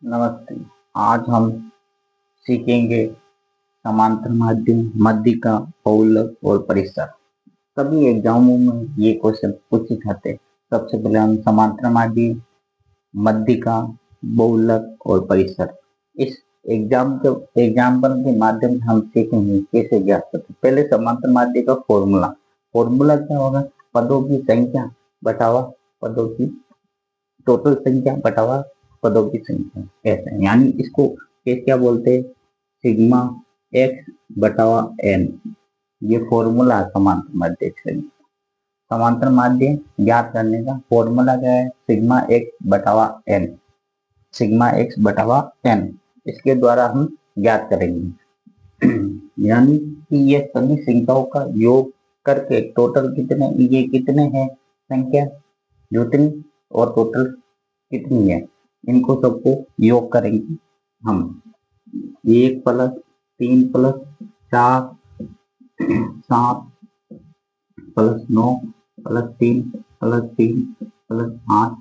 नमस्ते। आज हम सीखेंगे समांतर माध्यम, मध्यिका, बहुलक और परिसर। सभी एग्जामों में ये क्वेश्चन पूछे जाते हैं। सबसे पहले हम समांतर माध्यम, मध्यिका, बहुलक और परिसर इस एग्जाम्पल के माध्यम से हम सीखेंगे कैसे ज्ञात करते हैं। पहले समांतर माध्यम का फॉर्मूला। फॉर्मूला क्या होगा? पदों की संख्या बटावा पदों की टोटल संख्या बटावा पदों की संख्या, ऐसा है। यानी इसको क्या बोलते हैं? सिग्मा एक्स बटावा एन। ये फॉर्मूला है समांतर माध्य का। समांतर माध्य ज्ञात करने का फॉर्मूला क्या है? सिग्मा एक्स बटावा एन। सिग्मा एक्स बटावा एन, इसके द्वारा हम ज्ञात करेंगे। यानी कि ये सभी संख्याओं का योग करके टोटल कितने हैं संख्या ज्योति, और टोटल कितनी है, इनको सबको योग करेंगे हम। 1 plus 3 plus 4 7 plus 9 plus 3 plus 3 plus 8,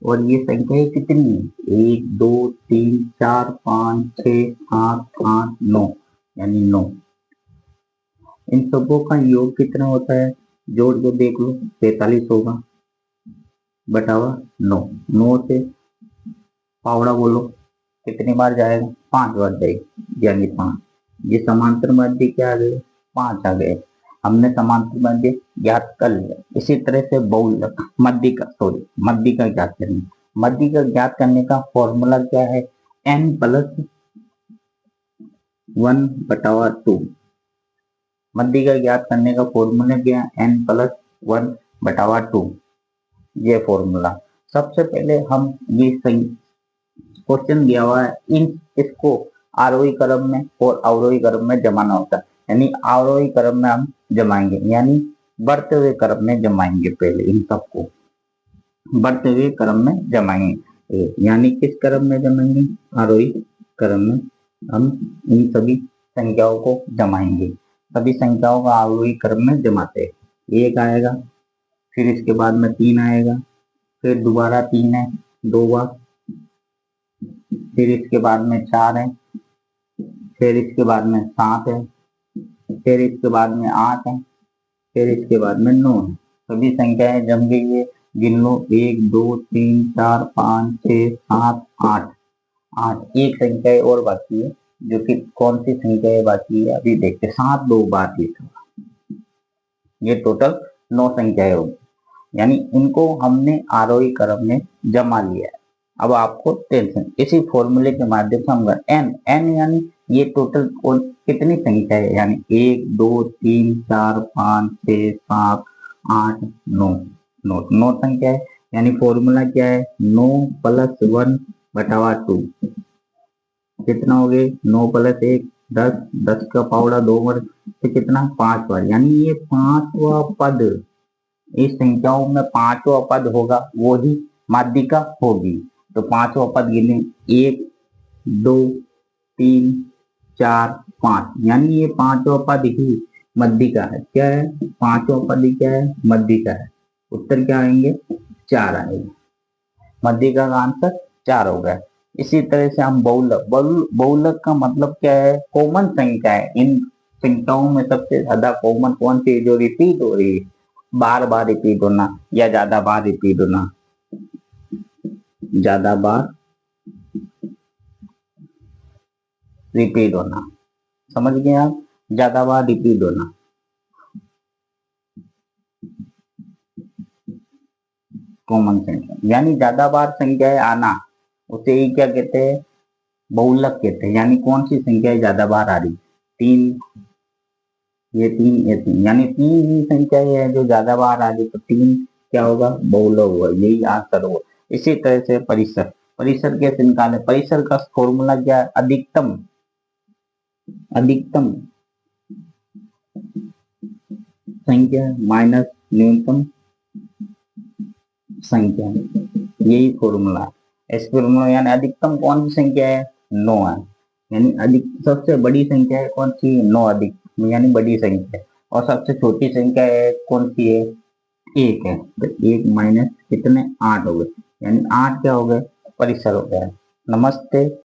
और ये संख्या कितनी है? 1 2 3 4 5 6 7 8 9, यानी 9। इन सबों का योग कितना होता है? जोड़ के देख लो, 43 होगा बटावा 9। 9 से पावड़ा बोलो कितनी बार जाएगा? 5 बार जाएगी, यानी 5। ये समांतर माध्य क्या आ गए? 5 आ गए। हमने समांतर माध्य ज्ञात कर लिया। इसी तरह से बहुलक मध्यिका ज्ञात करेंगे। मध्यिका ज्ञात करने का फॉर्मूला क्या है? n plus 1 बटावा 2। मध्यिका ज्ञात करने का फॉर्मूला क्या है? n प्लस 1 बटावा 2, ये फॉर्मूला। सबसे पहले हम ये क्वेश्चन दिया हुआ है, इसको आरोही क्रम में और अवरोही क्रम में जमाना होता है। यानी आरोही क्रम में हम जमाएंगे, यानी बढ़ते हुए क्रम में जमाएंगे। पहले इन सबको बढ़ते हुए क्रम में जमाएंगे। यानी किस क्रम में जमाएंगे? आरोही क्रम में हम इन सभी संख्याओं को जमाएंगे। सभी संख्याओं का आरोही क्रम में जमाते हैं। 1 आएगा, फिर इसके बाद में 3 आएगा, फिर दोबारा 3 है 2 बार, फिर इसके बाद में 4 है, फिर इसके बाद में 7 है, फिर इसके बाद में 8 है, फिर इसके बाद में 9 है। सभी संख्याएं जम गई है। गिन लो, 1 2 3 4 5 6 7 8 8। एक संख्या और बाकी है, जो कि कौन सी संख्या है बाकी है अभी देखते। 7 2 बाकी है, ये टोटल 9 संख्याएं होगी। यानी इनको हमने आरोही क्रम में जमा लिया है। अब आपको टेंशन, इसी फॉर्मूले के माध्यम से हम n यानी ये टोटल कितनी संख्या है? यानी 1 2 3 4 5 6 7 8 9 9 संख्या है। यानी फॉर्मूला क्या है? 9 प्लस 1 बटावा 2। कितना हो गए? 9 प्लस 1 10, 10 का पावड़ा 2 बार, तो कितना? 5 बार। यानी ये 5वां पद, इस संख्याओं में 5वां पद होगा, वो ही माध्यिका होगी। तो 5वां पद गिने, 1 2 3 4 5, यानी ये 5वां पद ही मध्यिका है। क्या है? 5वां पद ही क्या है? मध्यिका है। उत्तर क्या आएंगे? 4 आएंगे। मध्यिका का आंसर 4 हो गया। इसी तरह से हम बहुलक का मतलब क्या है? कॉमन संख्या है। इन संख्याओं में सबसे ज्यादा कॉमन कौन सी, जो रिपीट हो रही है, बार बार रिपीट होना या ज्यादा बार रिपीट होना। ज्यादा बार रिपीट होना, समझ गए आप? ज्यादा बार रिपीट होना। कॉमन संख्या यानी ज्यादा बार संख्याएं आना, उसे ही क्या कहते हैं? बहुलक कहते हैं। यानी कौन सी संख्या ज्यादा बार आ रही? 3, ये 3, ये 3, यानी 3 ही संख्या है जो ज्यादा बार आ रही, तो 3 क्या होगा? बहुलक होगा। यही आंसर होगा। इसी तरह से परिसर कैसे निकाले? परिसर का फॉर्मूला क्या है? अधिकतम संख्या माइनस न्यूनतम संख्या, यही फॉर्मूला है। इस फॉर्मूला यानी अधिकतम कौन सी संख्या है? 9 है। यानी अधिक सबसे बड़ी संख्या है कौन सी? 9 अधिक, यानी बड़ी संख्या है। और सबसे छोटी संख्या है कौन सी है? 1 है। तो 1 माइनस कितने? 8 हो गए। यानी 8 क्या हो गए? परिसर हो गया। नमस्ते।